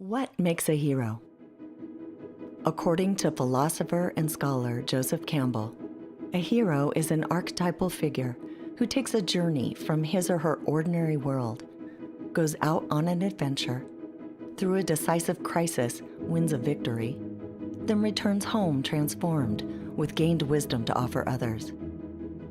What makes a hero? According to philosopher and scholar Joseph Campbell, a hero is an archetypal figure who takes a journey from his or her ordinary world, goes out on an adventure, through a decisive crisis wins a victory, then returns home transformed with gained wisdom to offer others.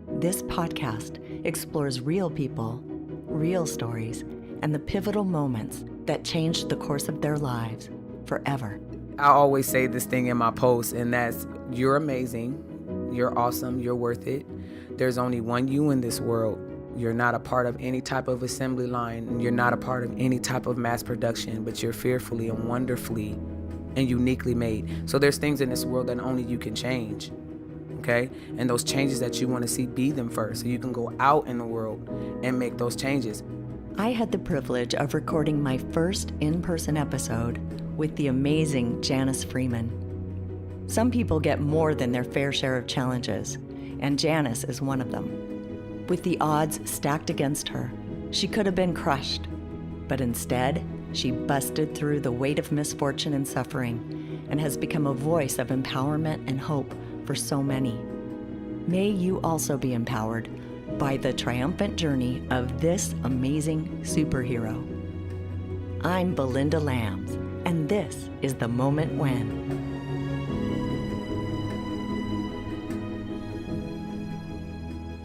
This podcast explores real people, real stories, and the pivotal moments that changed the course of their lives forever. I always say this thing in my posts, and that's, you're amazing, you're awesome, you're worth it. There's only one you in this world. You're not a part of any type of assembly line, and you're not a part of any type of mass production, but you're fearfully and wonderfully and uniquely made. So there's things in this world that only you can change, okay? And those changes that you want to see, be them first, so you can go out in the world and make those changes. I had the privilege of recording my first in-person episode with the amazing Janice Freeman. Some people get more than their fair share of challenges, and Janice is one of them. With the odds stacked against her, she could have been crushed, but instead, she busted through the weight of misfortune and suffering and has become a voice of empowerment and hope for so many. May you also be empowered by the triumphant journey of this amazing superhero. I'm Belinda Lambs, and this is The Moment When.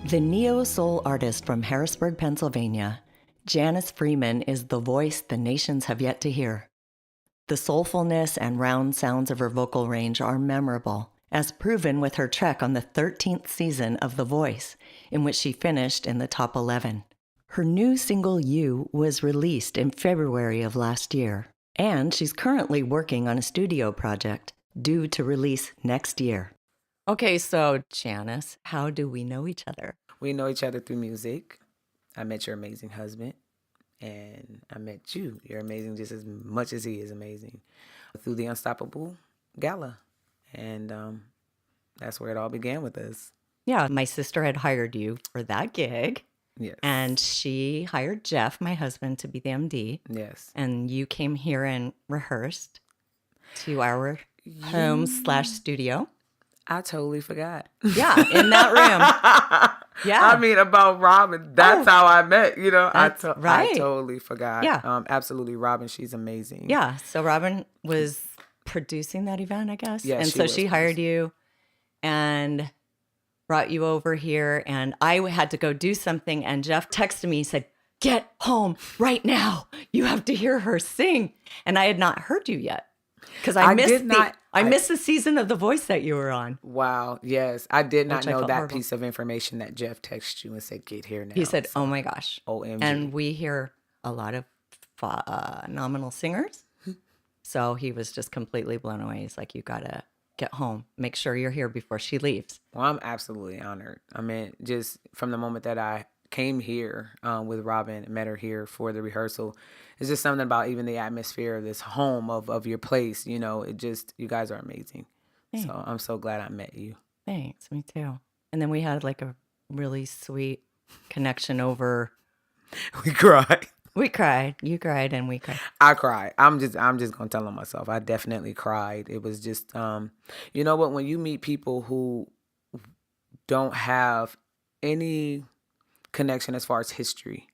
The neo-soul artist from Harrisburg, Pennsylvania, Janice Freeman is the voice the nations have yet to hear. The soulfulness and round sounds of her vocal range are memorable, as proven with her trek on the 13th season of The Voice, in which she finished in the top 11. Her new single, You, was released in February of last year, and she's currently working on a studio project due to release next year. Okay, so Janice, how do we know each other? We know each other through music. I met your amazing husband, and I met you. You're amazing just as much as he is amazing. Through the Unstoppable Gala. And that's where it all began with us. Yeah, my sister had hired you for that gig. Yes. And she hired Jeff, my husband, to be the MD. Yes. And you came here and rehearsed to our home/studio. I totally forgot. Yeah, in that room. Yeah. I mean, about Robin, that's how I met, you know. That's I right. totally forgot. Yeah. Absolutely, Robin, she's amazing. Yeah, so Robin was producing that event, I guess. Yeah, and so she hired you and brought you over here, and I had to go do something, and Jeff texted me, he said, "Get home right now. You have to hear her sing." And I had not heard you yet because I missed the season of The Voice that you were on. Wow, yes. I did not know that horrible. piece of information that Jeff texted you and said, "Get here now." He said, "Oh my gosh." OMG. And we hear a lot of phenomenal singers. So he was just completely blown away. He's like, "You got to get home. Make sure you're here before she leaves." Well, I'm absolutely honored. I mean, just from the moment that I came here with Robin, met her here for the rehearsal, it's just something about even the atmosphere of this home, of your place, you know, it just, you guys are amazing. Thanks. So I'm so glad I met you. Thanks, me too. And then we had like a really sweet connection over. We cried. We cried. You cried and we cried. I cried. I'm just gonna tell on myself. I definitely cried. It was just, you know what? When you meet people who don't have any connection as far as history,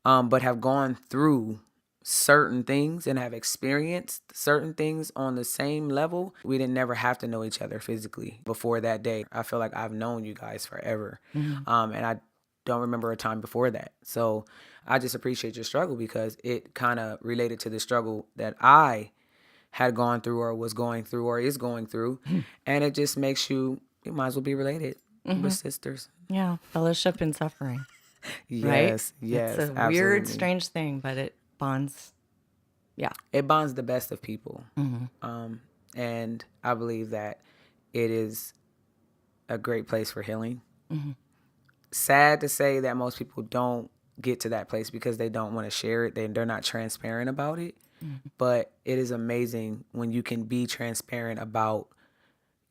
but have gone through certain things and have experienced certain things on the same level, we didn't never have to know each other physically before that day. I feel like I've known you guys forever, and I don't remember a time before that. So I just appreciate your struggle because it kind of related to the struggle that I had gone through or was going through or is going through. And it just makes you might as well be related. We're sisters. Yeah, fellowship in suffering. Yes, right? yes. It's a absolutely. weird, strange thing, but it bonds. Yeah. It bonds the best of people. And I believe that it is a great place for healing. Sad to say that most people don't get to that place because they don't want to share it. They're not transparent about it. But it is amazing when you can be transparent about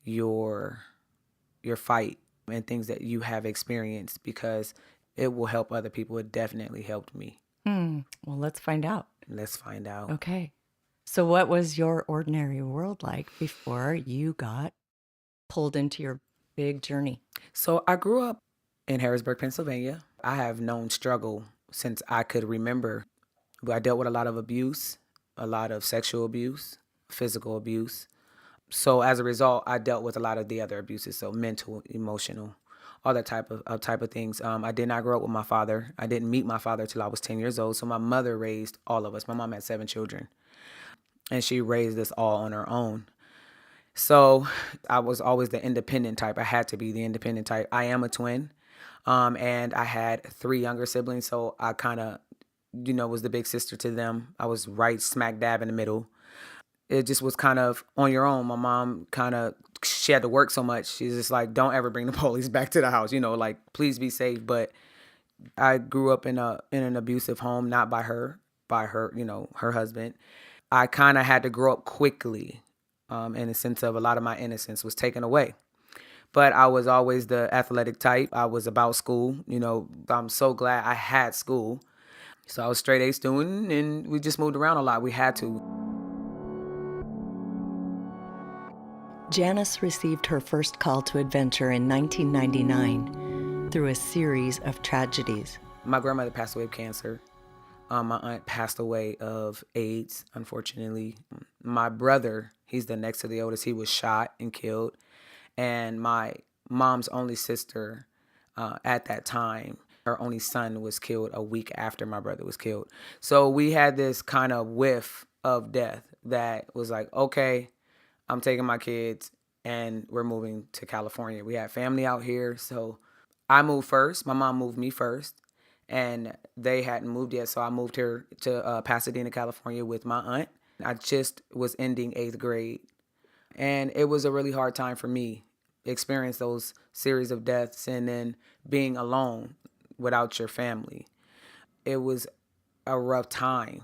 your fight and things that you have experienced, because it will help other people. It definitely helped me. Well, let's find out. Let's find out. Okay. So what was your ordinary world like before you got pulled into your big journey? So I grew up in Harrisburg, Pennsylvania. I have known struggle since I could remember. I dealt with a lot of abuse, a lot of sexual abuse, physical abuse. So as a result, I dealt with a lot of the other abuses, so mental, emotional, all that type of things. I did not grow up with my father. I didn't meet my father till I was 10 years old. So my mother raised all of us. My mom had 7 children, and she raised us all on her own. So I was always the independent type. I had to be the independent type. I am a twin, and I had 3 younger siblings, so I kind of, was the big sister to them. I was right smack dab in the middle. It just was kind of on your own. My mom she had to work so much. She's just like, don't ever bring the police back to the house, like, please be safe. But I grew up in an abusive home, not by her, her husband. I kind of had to grow up quickly, in the sense of a lot of my innocence was taken away. But I was always the athletic type. I was about school. I'm so glad I had school. So I was straight A student, and we just moved around a lot. We had to. Janice received her first call to adventure in 1999 through a series of tragedies. My grandmother passed away of cancer. My aunt passed away of AIDS, unfortunately. My brother, he's the next to the oldest, he was shot and killed. And my mom's only sister, at that time, her only son was killed a week after my brother was killed. So we had this kind of whiff of death that was like, okay, I'm taking my kids and we're moving to California. We had family out here. So I moved first. My mom moved me first. And they hadn't moved yet, so I moved here to Pasadena, California with my aunt. I just was ending 8th grade, and it was a really hard time for me, experience those series of deaths and then being alone without your family. It was a rough time,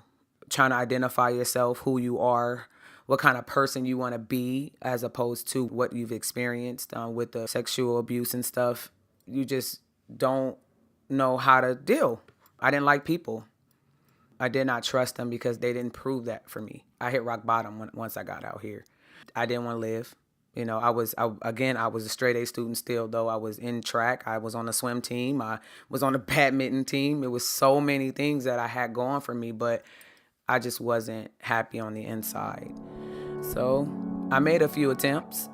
trying to identify yourself, who you are, what kind of person you want to be, as opposed to what you've experienced with the sexual abuse and stuff. You just don't know how to deal. I didn't like people. I did not trust them because they didn't prove that for me. I hit rock bottom once I got out here. I didn't want to live. I was a straight A student still, though. I was in track. I was on the swim team. I was on the badminton team. It was so many things that I had going for me, but I just wasn't happy on the inside. So I made a few attempts.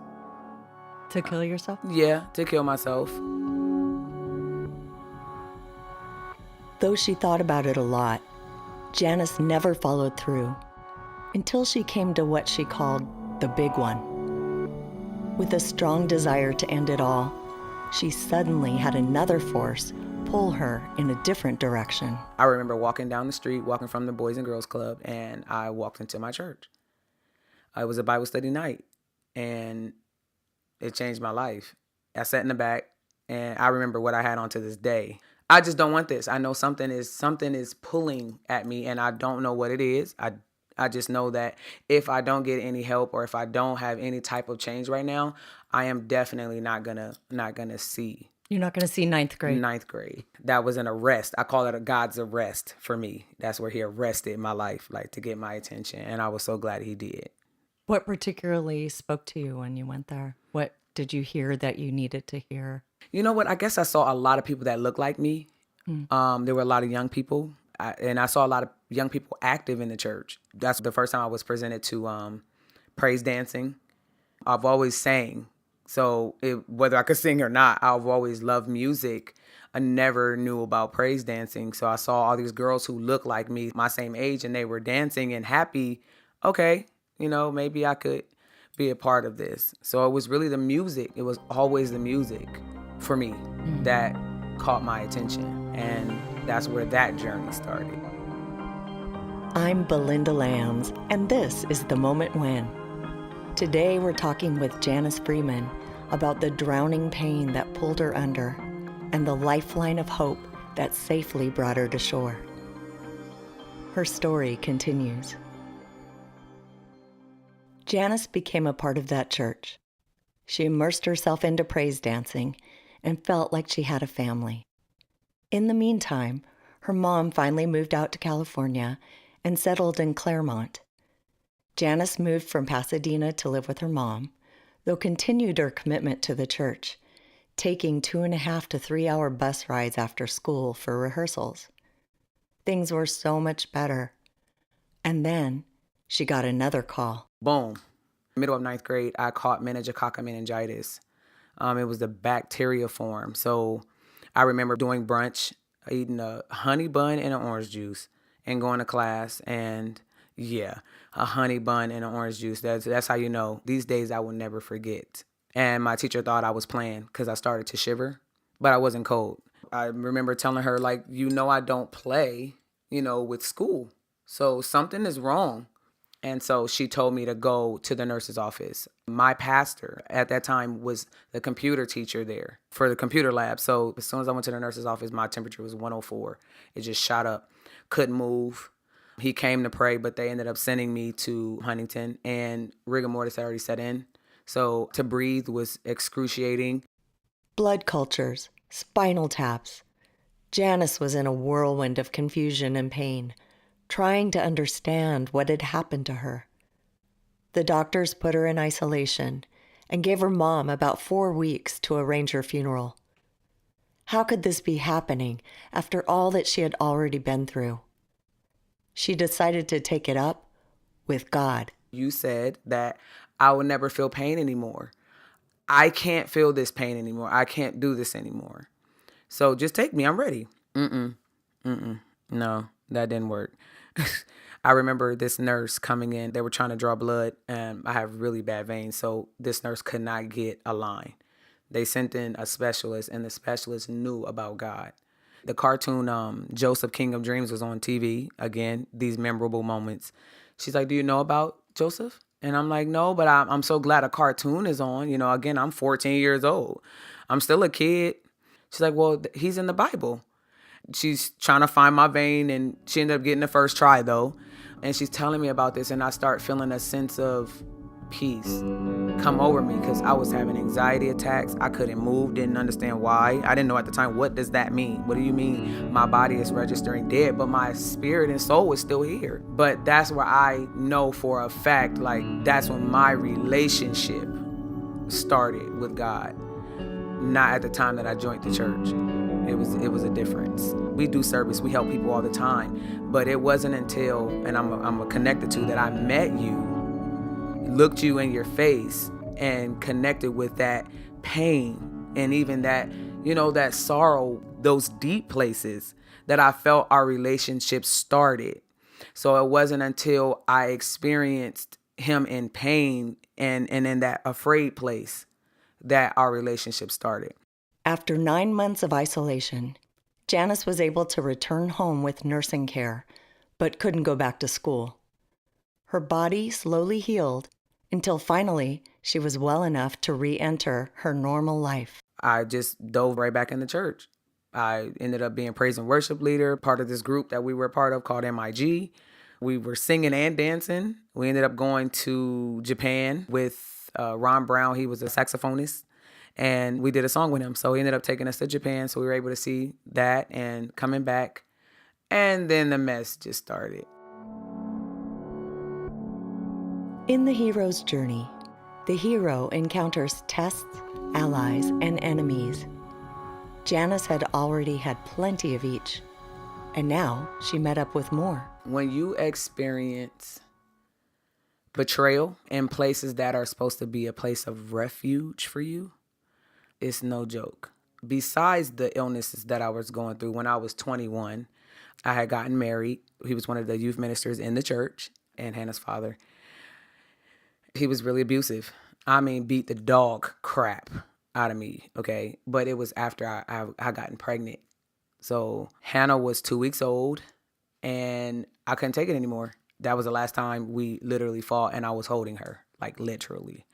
To kill yourself? Yeah, to kill myself. Though she thought about it a lot, Janice never followed through until she came to what she called the big one. With a strong desire to end it all, she suddenly had another force pull her in a different direction. I remember walking down the street, walking from the Boys and Girls Club, and I walked into my church. It was a Bible study night, and it changed my life. I sat in the back, and I remember what I had on to this day. I just don't want this. I know something is pulling at me, and I don't know what it is. I just know that if I don't get any help or if I don't have any type of change right now, I am definitely not gonna see. You're not going to see ninth grade. Ninth grade. That was an arrest. I call it a God's arrest for me. That's where he arrested my life, like to get my attention, and I was so glad he did. What particularly spoke to you when you went there? What did you hear that you needed to hear? You know what? I guess I saw a lot of people that looked like me. There were a lot of young people, and I saw a lot of young people active in the church. That's the first time I was presented to praise dancing. I've always sang, so whether I could sing or not, I've always loved music. I never knew about praise dancing, so I saw all these girls who looked like me, my same age, and they were dancing and happy. Okay, maybe I could be a part of this. So it was really the music. It was always the music for me that caught my attention, and that's where that journey started. I'm Belinda Lambs, and this is The Moment When. Today we're talking with Janice Freeman about the drowning pain that pulled her under and the lifeline of hope that safely brought her to shore. Her story continues. Janice became a part of that church. She immersed herself into praise dancing and felt like she had a family. In the meantime, her mom finally moved out to California and settled in Claremont. Janice moved from Pasadena to live with her mom, though continued her commitment to the church, taking 2.5 to 3 hour bus rides after school for rehearsals. Things were so much better. And then she got another call. Boom. Middle of 9th grade, I caught meningococcal meningitis. It was the bacteria form. So I remember doing brunch, eating a honey bun and an orange juice and going to class. And yeah, a honey bun and an orange juice. That's how you know. These days I will never forget. And my teacher thought I was playing because I started to shiver, but I wasn't cold. I remember telling her, like, I don't play, with school. So something is wrong. And so she told me to go to the nurse's office. My pastor at that time was the computer teacher there for the computer lab. So as soon as I went to the nurse's office, my temperature was 104. It just shot up. Couldn't move. He came to pray, but they ended up sending me to Huntington, and rigor mortis had already set in. So to breathe was excruciating. Blood cultures, spinal taps. Janice was in a whirlwind of confusion and pain, trying to understand what had happened to her. The doctors put her in isolation and gave her mom about 4 weeks to arrange her funeral. How could this be happening after all that she had already been through? She decided to take it up with God. You said that I will never feel pain anymore. I can't feel this pain anymore. I can't do this anymore. So just take me. I'm ready. No, that didn't work. I remember this nurse coming in. They were trying to draw blood, and I have really bad veins, so this nurse could not get a line. They sent in a specialist, and the specialist knew about God. The cartoon Joseph, King of Dreams was on TV. Again, these memorable moments. She's like, "Do you know about Joseph?" And I'm like, "No, but I'm so glad a cartoon is on." Again, I'm 14 years old. I'm still a kid. She's like, "Well, he's in the Bible." She's trying to find my vein, and she ended up getting the first try, though. And she's telling me about this, and I start feeling a sense of peace come over me because I was having anxiety attacks. I couldn't move, didn't understand why. I didn't know at the time, what does that mean? What do you mean my body is registering dead, but my spirit and soul is still here? But that's where I know for a fact, like, that's when my relationship started with God. Not at the time that I joined the church. It was a difference. We do service, we help people all the time, but it wasn't until, and I'm connected to, that I met you, looked you in your face, and connected with that pain and even that, that sorrow, those deep places that I felt our relationship started. So it wasn't until I experienced him in pain and in that afraid place that our relationship started. After 9 months of isolation, Janice was able to return home with nursing care, but couldn't go back to school. Her body slowly healed until finally she was well enough to re-enter her normal life. I just dove right back into church. I ended up being praise and worship leader, part of this group that we were a part of called MIG. We were singing and dancing. We ended up going to Japan with Ron Brown. He was a saxophonist. And we did a song with him. So he ended up taking us to Japan. So we were able to see that and coming back. And then the mess just started. In the hero's journey, the hero encounters tests, allies, and enemies. Janice had already had plenty of each. And now she met up with more. When you experience betrayal in places that are supposed to be a place of refuge for you, it's no joke. Besides the illnesses that I was going through, when I was 21, I had gotten married. He was one of the youth ministers in the church, and Hannah's father. He was really abusive. I mean, beat the dog crap out of me, okay? But it was after I gotten pregnant. So Hannah was 2 weeks old, and I couldn't take it anymore. That was the last time we literally fought, and I was holding her, like literally.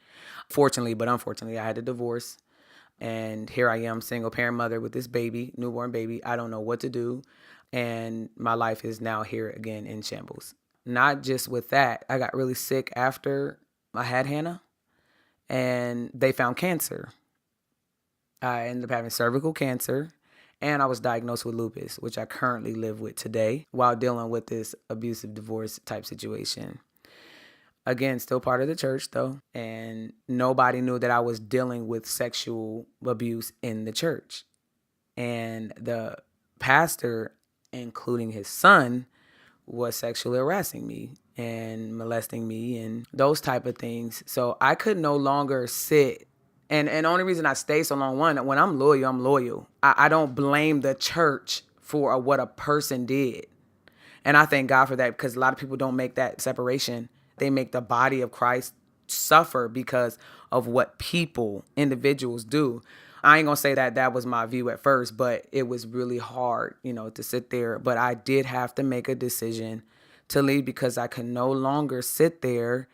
Fortunately, but unfortunately, I had a divorce. And here I am, single parent mother with this baby, newborn baby. I don't know what to do. And my life is now here again in shambles. Not just with that, I got really sick after I had Hannah, and they found cancer. I ended up having cervical cancer, and I was diagnosed with lupus, which I currently live with today while dealing with this abusive divorce type situation. Again, still part of the church though. And nobody knew that I was dealing with sexual abuse in the church. And the pastor, including his son, was sexually harassing me and molesting me and those type of things. So I could no longer sit. And the only reason I stay so long, one, when I'm loyal, I'm loyal. I don't blame the church for what a person did. And I thank God for that, because a lot of people don't make that separation. They make the body of Christ suffer because of what people, individuals do. I ain't gonna say that that was my view at first, but it was really hard, to sit there. But I did have to make a decision to leave, because I could no longer sit there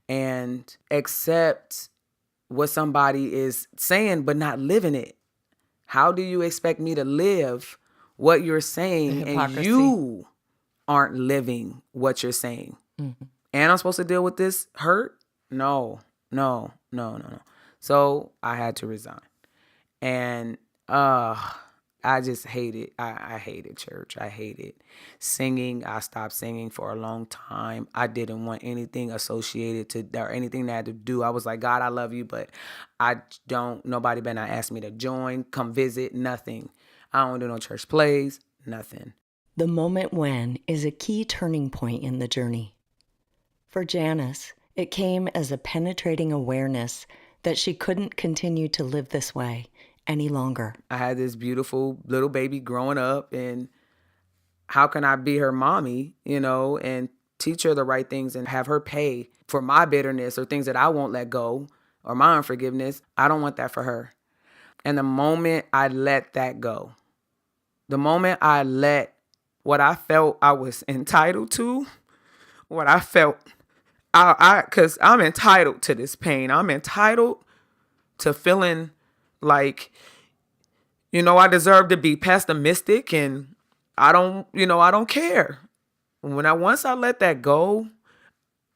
and accept what somebody is saying but not living it. How do you expect me to live what you're saying and you aren't living what you're saying? Mm-hmm. And I'm supposed to deal with this hurt? No. So I had to resign. And I just hated, I hated church. I hated singing. I stopped singing for a long time. I didn't want anything associated to, or anything that had to do. I was like, God, I love you, but nobody better not ask me to join, come visit, nothing. I don't do no church plays, nothing. The moment when is a key turning point in the journey. For Janice, it came as a penetrating awareness that she couldn't continue to live this way any longer. I had this beautiful little baby growing up, and how can I be her mommy, and teach her the right things and have her pay for my bitterness or things that I won't let go or my unforgiveness? I don't want that for her. And the moment I let that go, the moment I let what I felt I was entitled to, what I felt, because I'm entitled to this pain. I'm entitled to feeling like, I deserve to be pessimistic, and I don't care. Once I let that go,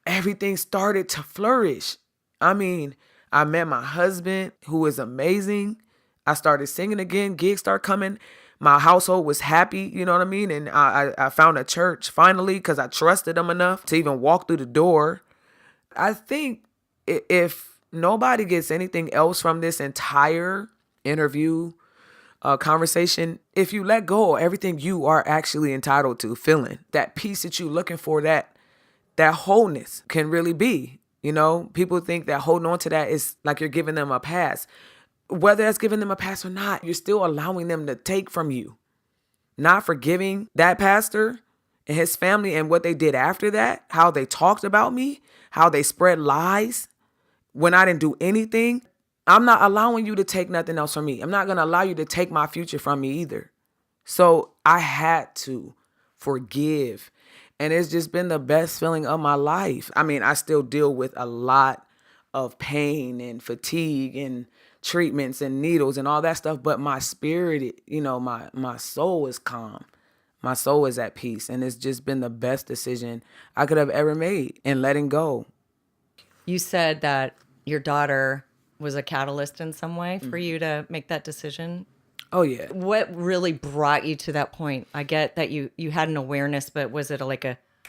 everything started to flourish. I mean, I met my husband, who is amazing. I started singing again. Gigs started coming. My household was happy, you know what I mean? And I found a church finally, because I trusted them enough to even walk through the door. I think if nobody gets anything else from this entire interview, conversation, if you let go of everything you are actually entitled to feeling, that peace that you're looking for, that wholeness can really be, people think that holding on to that is like you're giving them a pass. Whether that's giving them a pass or not, you're still allowing them to take from you. Not forgiving that pastor and his family and what they did after that, how they talked about me, how they spread lies when I didn't do anything. I'm not allowing you to take nothing else from me. I'm not going to allow you to take my future from me either. So I had to forgive. And it's just been the best feeling of my life. I mean, I still deal with a lot of pain and fatigue and treatments and needles and all that stuff. But my spirit, my soul is calm. My soul is at peace. And it's just been the best decision I could have ever made in letting go. You said that your daughter was a catalyst in some way for you to make that decision. Oh, yeah. What really brought you to that point? I get that you had an awareness, but was it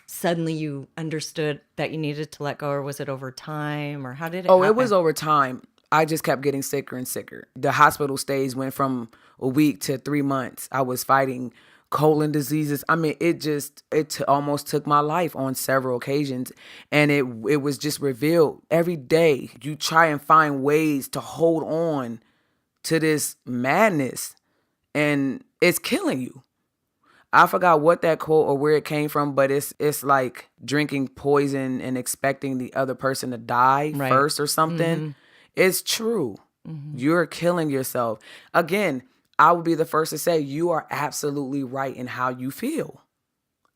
suddenly you understood that you needed to let go, or was it over time, or how did it happen? It was over time. I just kept getting sicker and sicker. The hospital stays went from a week to 3 months. I was fighting colon diseases. I mean, it almost took my life on several occasions. And it was just revealed every day. You try and find ways to hold on to this madness, and it's killing you. I forgot what that quote or where it came from, but it's like drinking poison and expecting the other person to die first or something. Mm-hmm. It's true. Mm-hmm. You're killing yourself. Again, I would be the first to say you are absolutely right in how you feel.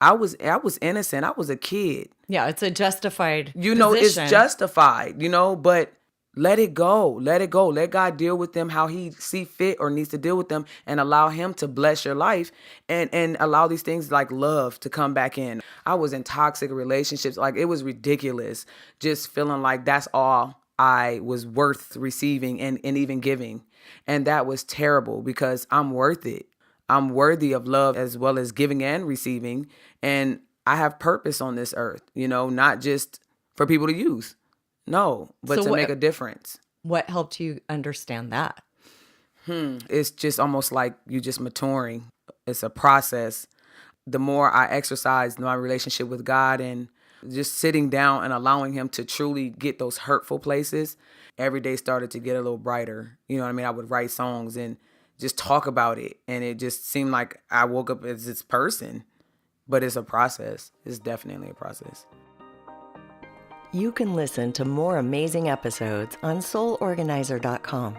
I was innocent. I was a kid. Yeah, it's a justified position. It's justified, but let it go. Let it go. Let God deal with them how he see fit or needs to deal with them, and allow him to bless your life and allow these things like love to come back in. I was in toxic relationships. Like, it was ridiculous, just feeling like that's all I was worth receiving and even giving. And that was terrible, because I'm worth it. I'm worthy of love as well as giving and receiving. And I have purpose on this earth, not just for people to use. No, but So to make a difference. What helped you understand that? It's just almost like you just maturing. It's a process. The more I exercise my relationship with God and just sitting down and allowing him to truly get those hurtful places, every day started to get a little brighter. You know what I mean? I would write songs and just talk about it. And it just seemed like I woke up as this person. But it's a process. It's definitely a process. You can listen to more amazing episodes on soulorganizer.com.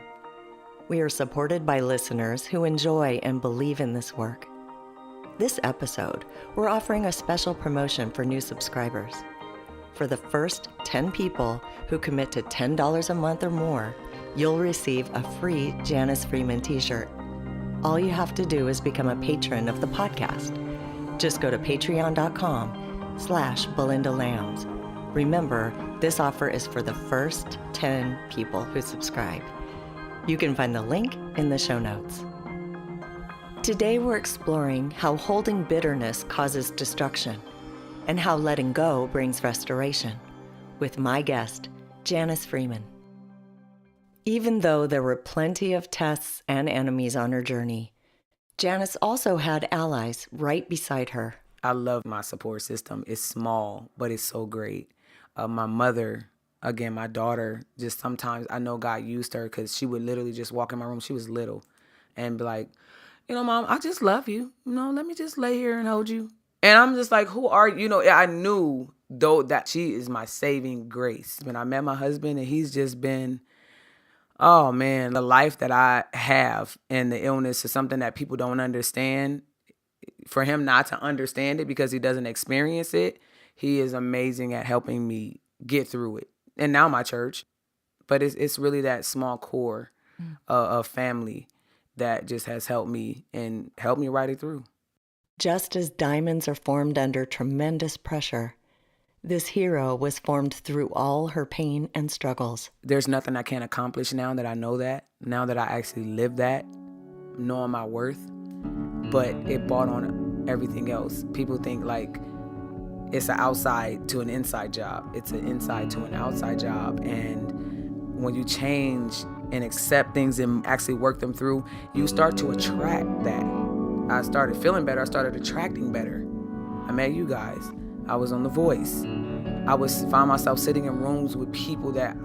We are supported by listeners who enjoy and believe in this work. This episode, we're offering a special promotion for new subscribers. For the first 10 people who commit to $10 a month or more, you'll receive a free Janice Freeman t-shirt. All you have to do is become a patron of the podcast. Just go to patreon.com/Belinda Lambs. Remember, this offer is for the first 10 people who subscribe. You can find the link in the show notes. Today we're exploring how holding bitterness causes destruction and how letting go brings restoration with my guest, Janice Freeman. Even though there were plenty of tests and enemies on her journey, Janice also had allies right beside her. I love my support system. It's small, but it's so great. My mother, again, my daughter, just sometimes I know God used her because she would literally just walk in my room. She was little and be like, Mom, I just love you. Let me just lay here and hold you. And I'm just like, who are you? I knew, though, that she is my saving grace. When I met my husband, and he's just been, oh, man, the life that I have and the illness is something that people don't understand. For him not to understand it because he doesn't experience it, he is amazing at helping me get through it. And now my church. But it's really that small core of family that just has helped me and helped me ride it through. Just as diamonds are formed under tremendous pressure, this hero was formed through all her pain and struggles. There's nothing I can't accomplish now that I know that, now that I actually live that, knowing my worth. But it brought on everything else. People think like it's an outside to an inside job. It's an inside to an outside job. And when you change and accept things and actually work them through, you start to attract that. I started feeling better. I started attracting better. I met you guys. I was on The Voice. I found myself sitting in rooms with people that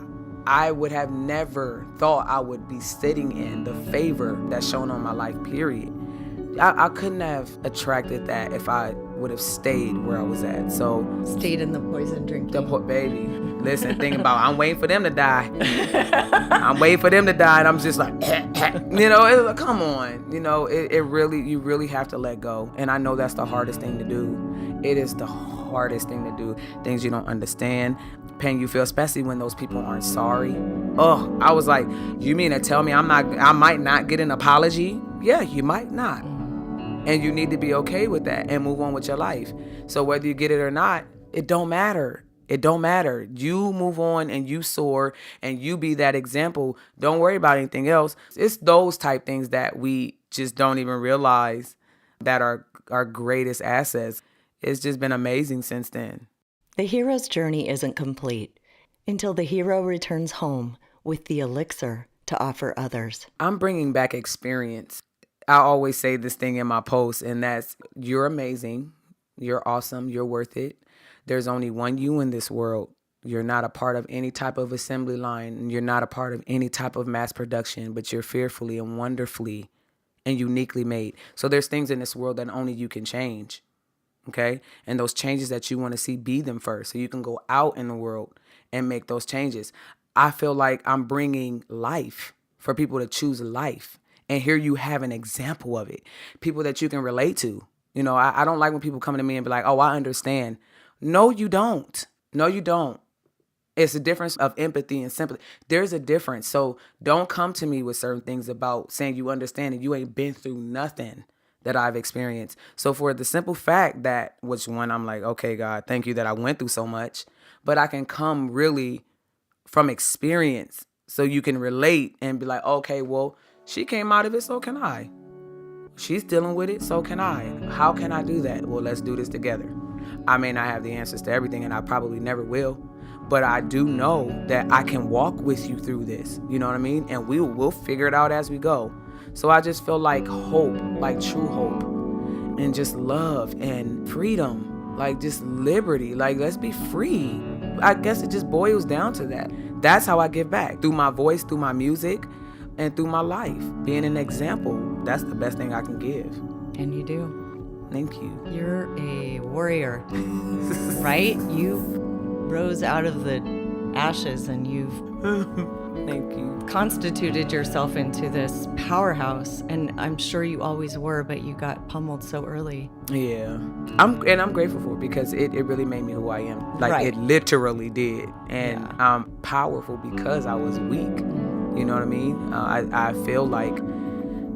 I would have never thought I would be sitting in. The favor that's shown on my life, period. I couldn't have attracted that if I would have stayed where I was at. So stayed in the poison drinking. Baby, listen, think about it. I'm waiting for them to die. I'm waiting for them to die, and I'm just like, come on. It really, you really have to let go. And I know that's the hardest thing to do. It is the hardest thing to do. Things you don't understand, pain you feel, especially when those people aren't sorry. Oh, I was like, you mean to tell me I might not get an apology? Yeah, you might not. And you need to be okay with that and move on with your life. So whether you get it or not, it don't matter. It don't matter. You move on and you soar and you be that example. Don't worry about anything else. It's those type things that we just don't even realize that are our greatest assets. It's just been amazing since then. The hero's journey isn't complete until the hero returns home with the elixir to offer others. I'm bringing back experience. I always say this thing in my posts, and that's, you're amazing, you're awesome, you're worth it. There's only one you in this world. You're not a part of any type of assembly line, and you're not a part of any type of mass production, but you're fearfully and wonderfully and uniquely made. So there's things in this world that only you can change, okay? And those changes that you want to see, be them first, so you can go out in the world and make those changes. I feel like I'm bringing life for people to choose life. And here you have an example of it. People that you can relate to. I don't like when people come to me and be like, oh, I understand. No, you don't. No, you don't. It's a difference of empathy and sympathy. There's a difference. So don't come to me with certain things about saying you understand and you ain't been through nothing that I've experienced. So for the simple fact that, which one I'm like, okay, God, thank you that I went through so much, but I can come really from experience so you can relate and be like, okay, well, she came out of it, so can I. She's dealing with it, so can I. How can I do that? Well, let's do this together. I may not have the answers to everything, and I probably never will, but I do know that I can walk with you through this. You know what I mean? And we'll figure it out as we go. So I just feel like hope, like true hope, and just love and freedom, like just liberty. Like, let's be free. I guess it just boils down to that. That's how I give back, through my voice, through my music, and through my life. Being an example, that's the best thing I can give. And you do. Thank you. You're a warrior, right? You rose out of the ashes and you've Thank you. constituted yourself into this powerhouse. And I'm sure you always were, but you got pummeled so early. Yeah. I'm grateful for it because it really made me who I am. Like, Right. It literally did. And Yeah. I'm powerful because I was weak. You know what I mean? I feel like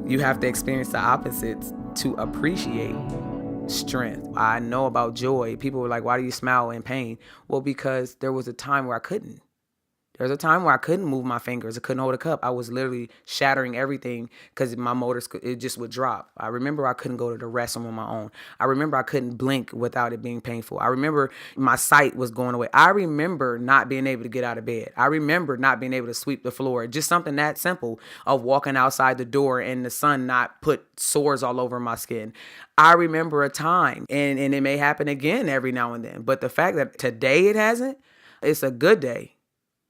you have to experience the opposites to appreciate strength. I know about joy. People were like, why do you smile in pain? Well, because there was a time where I couldn't. There was a time where I couldn't move my fingers. I couldn't hold a cup. I was literally shattering everything because my motors, it just would drop. I remember I couldn't go to the restroom on my own. I remember I couldn't blink without it being painful. I remember my sight was going away. I remember not being able to get out of bed. I remember not being able to sweep the floor. Just something that simple of walking outside the door and the sun not put sores all over my skin. I remember a time, and it may happen again every now and then. But the fact that today it hasn't, it's a good day.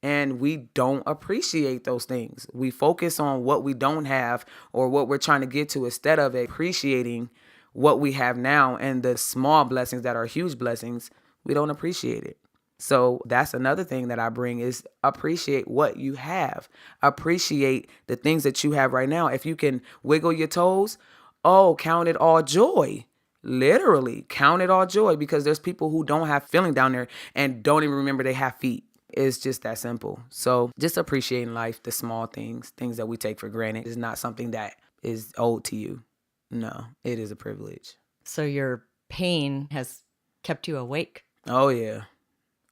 And we don't appreciate those things. We focus on what we don't have or what we're trying to get to instead of appreciating what we have now and the small blessings that are huge blessings. We don't appreciate it. So that's another thing that I bring is appreciate what you have. Appreciate the things that you have right now. If you can wiggle your toes, count it all joy. Literally count it all joy, because there's people who don't have feeling down there and don't even remember they have feet. It's just that simple. So just appreciating life, the small things that we take for granted is not something that is owed to you. No, it is a privilege. So your pain has kept you awake. Oh, yeah.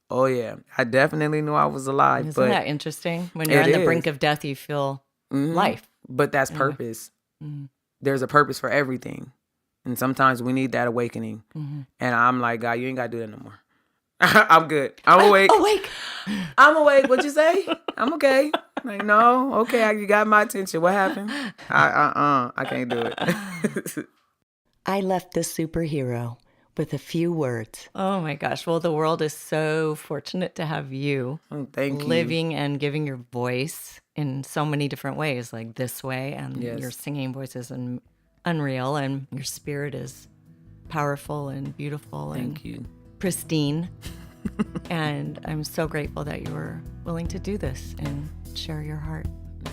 Oh, yeah. I definitely knew I was alive. Isn't that interesting? When you're on the brink of death, you feel life. But that's purpose. Mm-hmm. There's a purpose for everything. And sometimes we need that awakening. Mm-hmm. And I'm like, God, you ain't got to do that no more. I'm good. I'm awake. I'm awake. What'd you say? I'm okay. Like, no. Okay, you got my attention. What happened? I can't do it. I left this superhero with a few words. Oh my gosh. Well, the world is so fortunate to have you. Thank you. Living and giving your voice in so many different ways, like this way. And yes. Your singing voice is unreal, and your spirit is powerful and beautiful. Thank you. Pristine. And I'm so grateful that you were willing to do this and share your heart.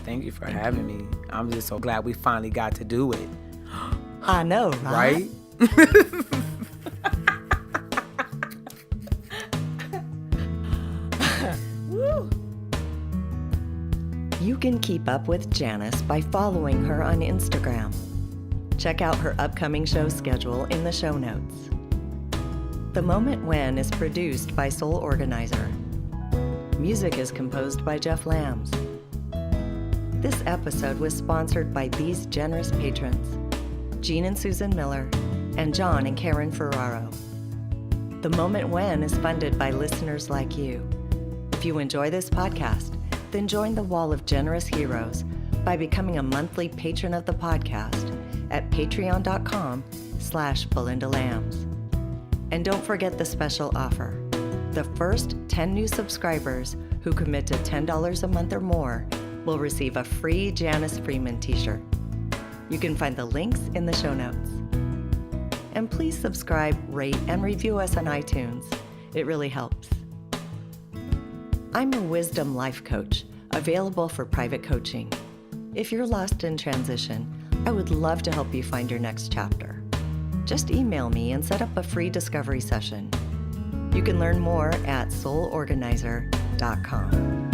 Thank you for having me. I'm just so glad we finally got to do it. I know, right? Woo. You can keep up with Janice by following her on Instagram. Check out her upcoming show schedule in the show notes. The Moment When is produced by Soul Organizer. Music is composed by Jeff Lambs. This episode was sponsored by these generous patrons: Jean and Susan Miller, and John and Karen Ferraro. The Moment When is funded by listeners like you. If you enjoy this podcast, then join the wall of generous heroes by becoming a monthly patron of the podcast at patreon.com/Belinda Lambs. And don't forget the special offer. The first 10 new subscribers who commit to $10 a month or more will receive a free Janice Freeman t-shirt. You can find the links in the show notes. And please subscribe, rate, and review us on iTunes. It really helps. I'm a wisdom life coach, available for private coaching. If you're lost in transition, I would love to help you find your next chapter. Just email me and set up a free discovery session. You can learn more at soulorganizer.com.